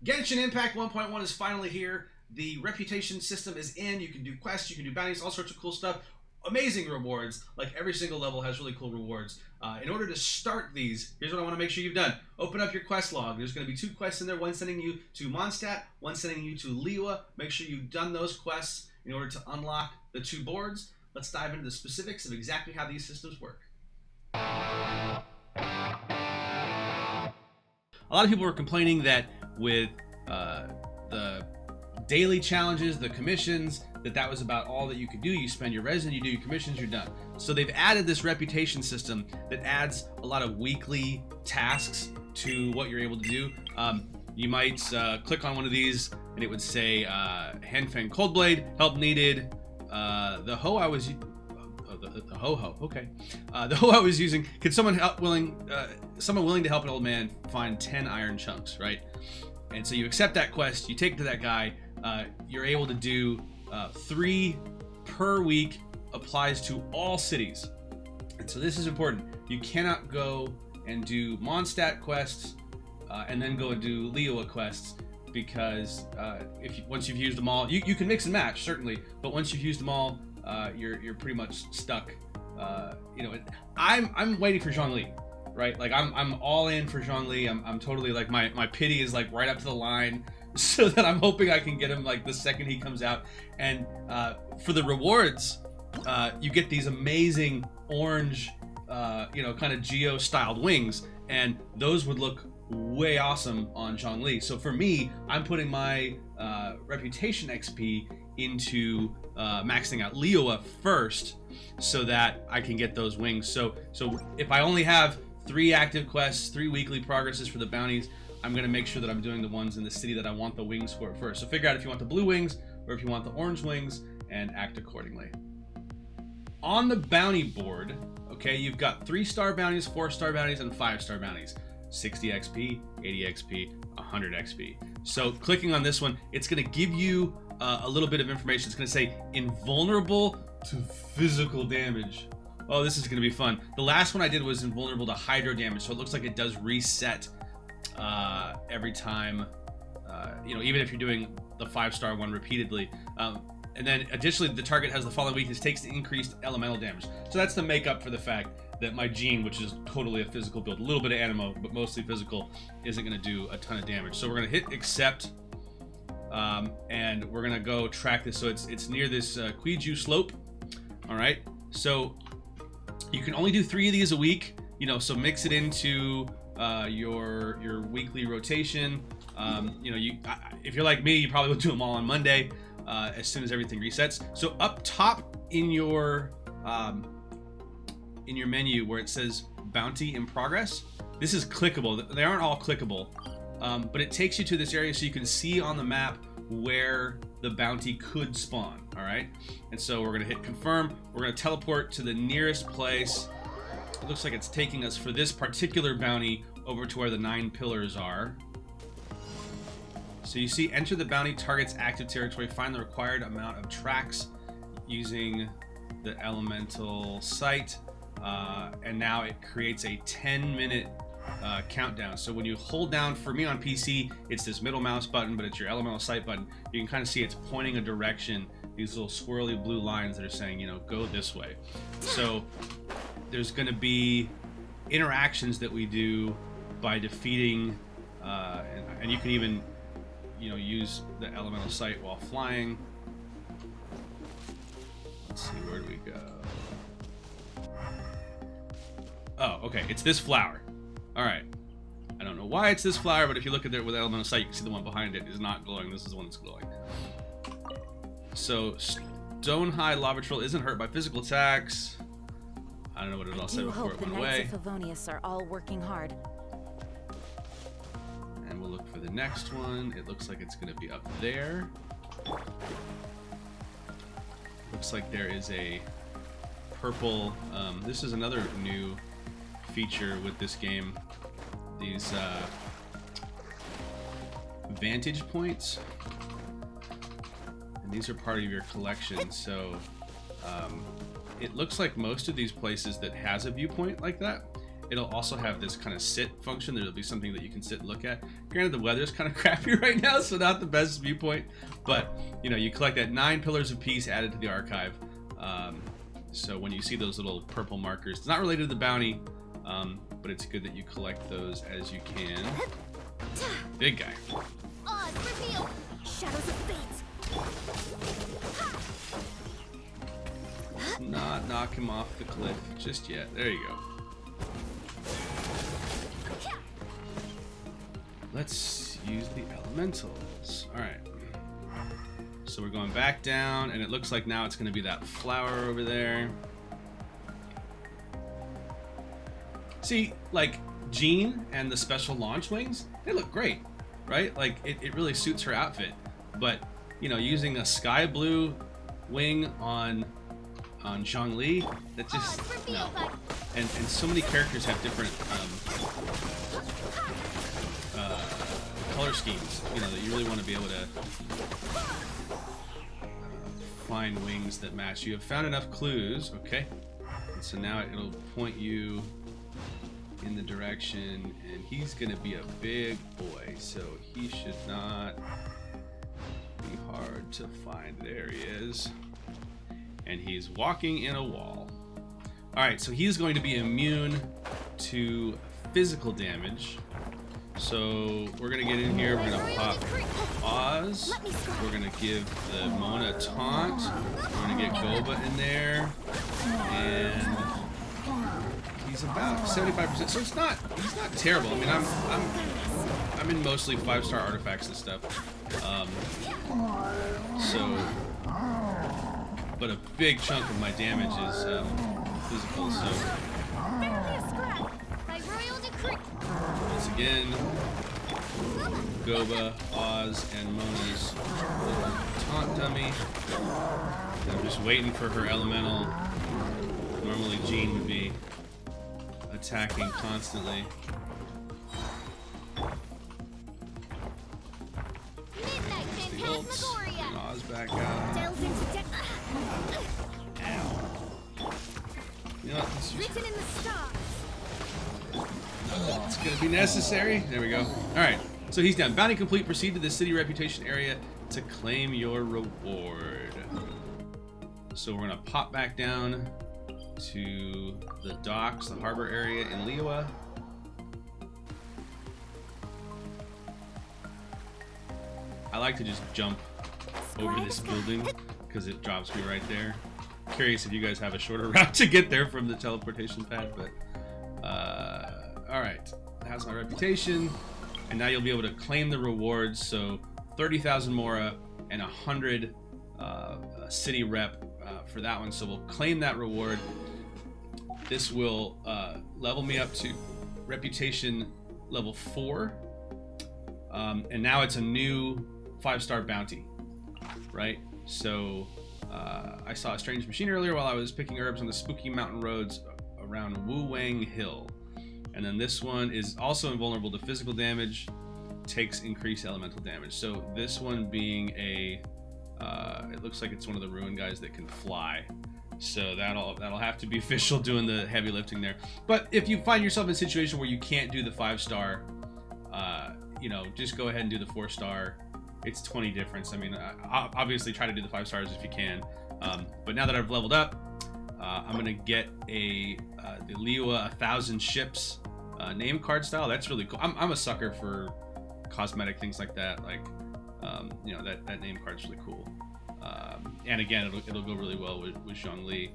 Genshin Impact 1.1 is finally here. The reputation system is in. You can do quests, you can do bounties, all sorts of cool stuff. Amazing rewards. Like every single level has really cool rewards. In order to start these, here's what I want to make sure you've done. Open up your quest log. There's going to be 2 quests in there. One sending you to Mondstadt, one sending you to Liyue. Make sure you've done those quests in order to unlock the 2 boards. Let's dive into the specifics of exactly how these systems work. A lot of people were complaining that with the daily challenges, the commissions, that was about all that you could do. You spend your resin, you do your commissions, you're done. So they've added this reputation system that adds a lot of weekly tasks to what you're able to do. You might click on one of these and it would say Henfeng Coldblade, help needed. The hoe I was the ho-ho, okay. The hoe I was using, could someone willing to help an old man find 10 iron chunks, right? And so you accept that quest, you take it to that guy, you're able to do 3 per week, applies to all cities. And so this is important. You cannot go and do Mondstadt quests and then go and do Liyue quests, because once you've used them all, you can mix and match certainly, but once you've used them all, you're pretty much stuck. I'm waiting for Zhongli, right? Like I'm all in for Zhongli. I'm totally like my pity is like right up to the line, so that I'm hoping I can get him like the second he comes out. And for the rewards, you get these amazing orange, kind of geo-styled wings, and those would look way awesome on Zhongli. So for me, I'm putting my reputation XP into maxing out Liyue first, so that I can get those wings. So if I only have 3 active quests, 3 weekly progresses for the bounties, I'm going to make sure that I'm doing the ones in the city that I want the wings for first. So figure out if you want the blue wings or if you want the orange wings and act accordingly. On the bounty board, okay, you've got 3-star bounties, 4-star bounties, and 5-star bounties. 60 XP, 80 XP, 100 XP. So clicking on this one, it's going to give you a little bit of information. It's going to say invulnerable to physical damage. Oh, this is going to be fun. The last one I did was invulnerable to hydro damage, so it looks like it does reset every time, even if you're doing the 5-star one repeatedly. And then additionally, the target has the following weakness, takes the increased elemental damage. So that's the makeup for the fact that my Gene, which is totally a physical build, a little bit of animo, but mostly physical, isn't going to do a ton of damage. So we're going to hit accept, and we're going to go track this. So it's near this Quiju slope. All right. So you can only do 3 of these a week, so mix it into your weekly rotation. If you're like me, you probably will do them all on Monday as soon as everything resets. So up top in your menu where it says bounty in progress, this is clickable. They aren't all clickable, but it takes you to this area so you can see on the map where the bounty could spawn. All right, and so we're gonna hit confirm. We're gonna teleport to the nearest place. It looks like it's taking us for this particular bounty over to where the 9 pillars are. So you see, enter the bounty target's active territory, find the required amount of tracks using the elemental sight, and now it creates a 10-minute countdown. So when you hold down, for me on PC, it's this middle mouse button, but it's your elemental sight button. You can kind of see it's pointing a direction, these little swirly blue lines that are saying, go this way. So there's going to be interactions that we do by defeating, and you can even use the elemental sight while flying. Let's see, where do we go? Oh, okay, it's this flower. All right, I don't know why it's this flower, but if you look at it with elemental sight, you can see the one behind it is not glowing. This is the one that's glowing. So Stone High Lava Troll isn't hurt by physical attacks. I don't know what it all said before it went away. The Knights of Favonius are all working hard. And we'll look for the next one. It looks like it's going to be up there. Looks like there is a purple. This is another new feature with this game. These vantage points. And these are part of your collection. So it looks like most of these places that has a viewpoint like that it'll also have this kind of sit function. There'll be something that you can sit and look at. Granted, the weather's kind of crappy right now, so not the best viewpoint, but you know, you collect that 9 pillars of peace added to the archive. So when you see those little purple markers, it's not related to the bounty, but it's good that you collect those as you can. Big guy. Reveal. Shadows of fate. Let's not knock him off the cliff just yet. There you go. Let's use the elementals. All right. So we're going back down, and it looks like now it's going to be that flower over there. See, like Jean and the special launch wings, they look great, right? Like it really suits her outfit. But you know, using a sky blue wing on Zhongli, that just no. And so many characters have different color schemes, you know, that you really want to be able to find wings that match. You have found enough clues, okay? And so now it'll point you in the direction, and he's gonna be a big boy, so he should not be hard to find. There he is. And he's walking in a wall. Alright, so he's going to be immune to physical damage. So we're gonna get in here, we're gonna pop Oz, we're gonna give the Mona a taunt, we're gonna get Goba in there, and he's about 75%, so he's not terrible. I mean, I'm in mostly 5-star artifacts and stuff. But a big chunk of my damage is physical, so once again, Goba, Oz, and Mona's little taunt dummy. I'm just waiting for her elemental. Normally Jean would be attacking constantly. There's the ults. And Oz back out. Ow. You know what? It's gonna be necessary. There we go. Alright, so he's done. Bounty complete. Proceed to the city reputation area to claim your reward. So we're gonna pop back down to the docks, the harbor area in Liyue. I like to just jump over this building because it drops me right there. Curious if you guys have a shorter route to get there from the teleportation pad, but alright, that's my reputation, and now you'll be able to claim the rewards. So 30,000 Mora and 100 city rep for that one, so we'll claim that reward. This will level me up to reputation level 4, and now it's a new 5-star bounty, right? So I saw a strange machine earlier while I was picking herbs on the spooky mountain roads around Wu Wang Hill. And then this one is also invulnerable to physical damage, takes increased elemental damage. So this one being a, it looks like it's one of the ruin guys that can fly. So that'll have to be official doing the heavy lifting there. But if you find yourself in a situation where you can't do the 5-star, you know, just go ahead and do the 4-star. It's 20 difference. I mean, obviously try to do the 5 stars if you can. But now that I've leveled up, I'm gonna get the Liyue 1,000 ships name card style. That's really cool. I'm a sucker for cosmetic things like that. Like, you know, that name card's really cool. And again, it'll go really well with Zhongli.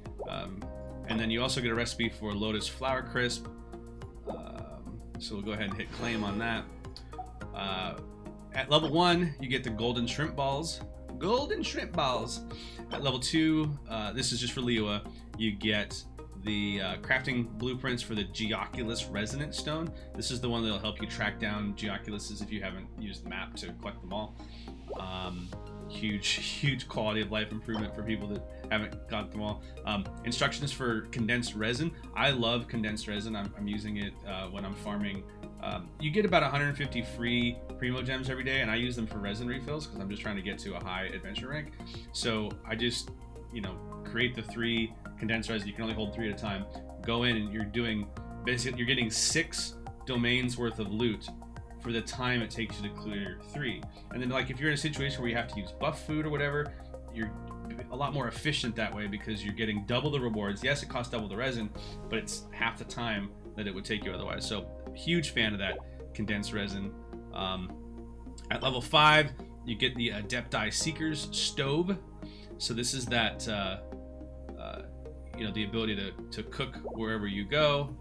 And then you also get a recipe for Lotus Flower Crisp. So we'll go ahead and hit claim on that. At level 1, you get the golden shrimp balls. Golden shrimp balls. At level 2, this is just for Liyue, you get the crafting blueprints for the Geoculus Resonant Stone. This is the one that'll help you track down Geoculuses if you haven't used the map to collect them all. Huge quality of life improvement for people that haven't got them all. Instructions for condensed resin. I love condensed resin. I'm using it when I'm farming. You get about 150 free Primo Gems every day, and I use them for resin refills because I'm just trying to get to a high adventure rank. So I just, you know, create the 3 condensed resin. You can only hold 3 at a time. Go in and you're doing basically you're getting 6 domains worth of loot for the time it takes you to clear 3. And then like if you're in a situation where you have to use buff food or whatever, you're a lot more efficient that way because you're getting double the rewards. Yes, it costs double the resin, but it's half the time that it would take you otherwise. So huge fan of that condensed resin. At level 5, you get the Adepti Seeker's Stove. So this is that you know, the ability to cook wherever you go.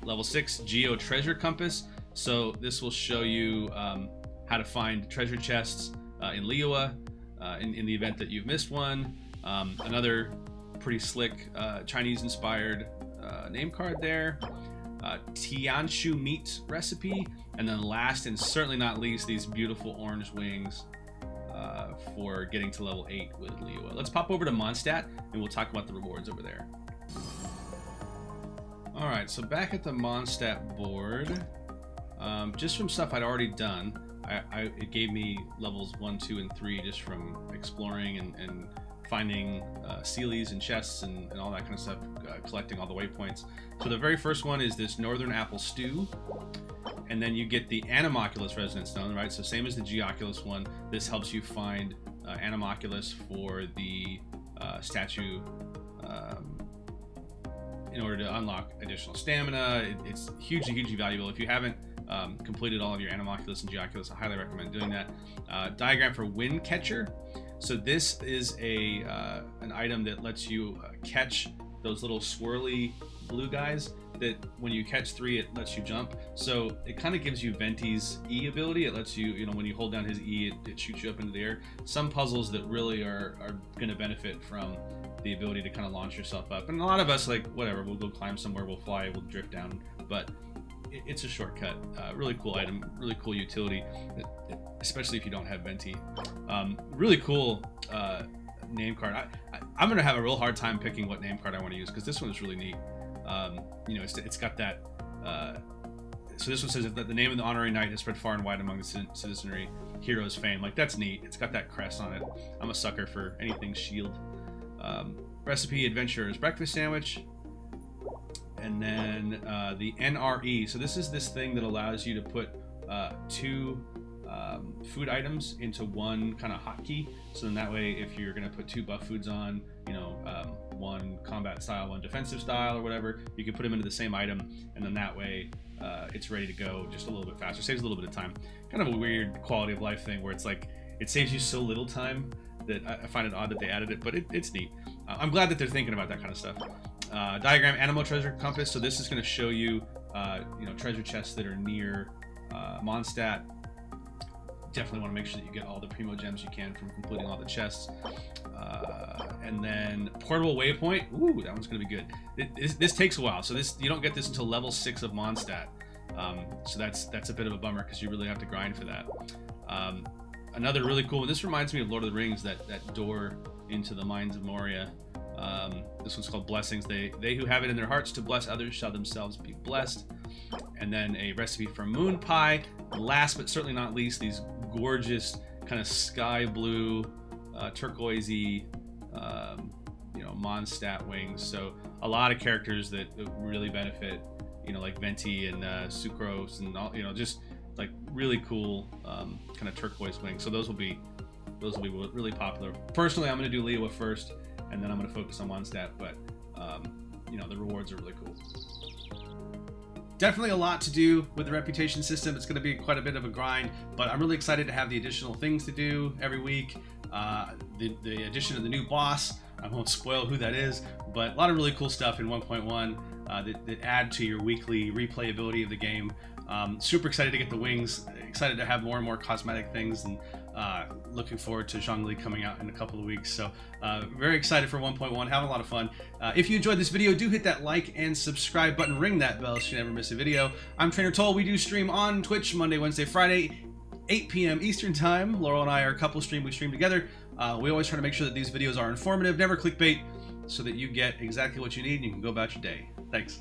Level 6, Geo Treasure Compass. So this will show you how to find treasure chests in Liyue in the event that you've missed one. Another pretty slick Chinese-inspired name card there. Tianshu meat recipe, and then last and certainly not least, these beautiful orange wings for getting to level 8 with Liyue. Let's pop over to Mondstadt and we'll talk about the rewards over there. All right, so back at the Mondstadt board, just from stuff I'd already done, it gave me levels 1, 2, and 3 just from exploring and finding Sealies and chests and all that kind of stuff, collecting all the waypoints. So the very first one is this Northern Apple Stew, and then you get the Animoculus Resonance Stone, right? So same as the Geoculus one, this helps you find Animoculus for the statue in order to unlock additional stamina. It's hugely valuable. If you haven't completed all of your Animoculus and Geoculus, I highly recommend doing that. Diagram for Wind Catcher. So this is an item that lets you catch those little swirly blue guys that when you catch 3, it lets you jump. So it kind of gives you Venti's E ability. It lets you, when you hold down his E, it shoots you up into the air. Some puzzles that really are going to benefit from the ability to kind of launch yourself up. And a lot of us, like, whatever, we'll go climb somewhere, we'll fly, we'll drift down. But it's a shortcut. Really cool item, really cool utility, especially if you don't have Venti. Really cool name card. I'm gonna have a real hard time picking what name card I want to use because this one is really neat. It's got that. So this one says that the name of the honorary knight has spread far and wide among the citizenry, heroes fame. Like, that's neat. It's got that crest on it. I'm a sucker for anything shield. Recipe Adventurer's breakfast sandwich. And then the NRE. So this is this thing that allows you to put 2 food items into one kind of hotkey. So then that way, if you're going to put 2 buff foods on, one combat style, one defensive style, or whatever, you can put them into the same item, and then that way it's ready to go just a little bit faster. Saves a little bit of time. Kind of a weird quality of life thing where it's like it saves you so little time that I find it odd that they added it, but it's neat. I'm glad that they're thinking about that kind of stuff. Diagram Animal Treasure Compass. So this is going to show you, treasure chests that are near Mondstadt. Definitely want to make sure that you get all the primo gems you can from completing all the chests. And then Portable Waypoint. Ooh, that one's going to be good. This takes a while. So you don't get this until level 6 of Mondstadt. So that's a bit of a bummer because you really have to grind for that. Another really cool one. This reminds me of Lord of the Rings, that door into the Mines of Moria. This one's called Blessings. They who have it in their hearts to bless others shall themselves be blessed. And then a recipe for moon pie. Last but certainly not least, these gorgeous kind of sky blue, turquoisey, Mondstadt wings. So a lot of characters that really benefit, like Venti and Sucrose and all, just like really cool kind of turquoise wings. So those will be really popular. Personally, I'm going to do Liyue first, and then I'm going to focus on Mondstadt, but the rewards are really cool. Definitely a lot to do with the reputation system. It's going to be quite a bit of a grind, but I'm really excited to have the additional things to do every week. The addition of the new boss. I won't spoil who that is, but a lot of really cool stuff in 1.1 that add to your weekly replayability of the game. Super excited to get the wings, excited to have more and more cosmetic things, and looking forward to Zhongli coming out in a couple of weeks. So very excited for 1.1, having a lot of fun. If you enjoyed this video, do hit that like and subscribe button, ring that bell so you never miss a video. I'm Trainer Toll. We do stream on Twitch Monday, Wednesday, Friday, 8 p.m. Eastern time. Laurel and I are a couple stream. We stream together. We always try to make sure that these videos are informative, never clickbait, so that you get exactly what you need and you can go about your day. Thanks.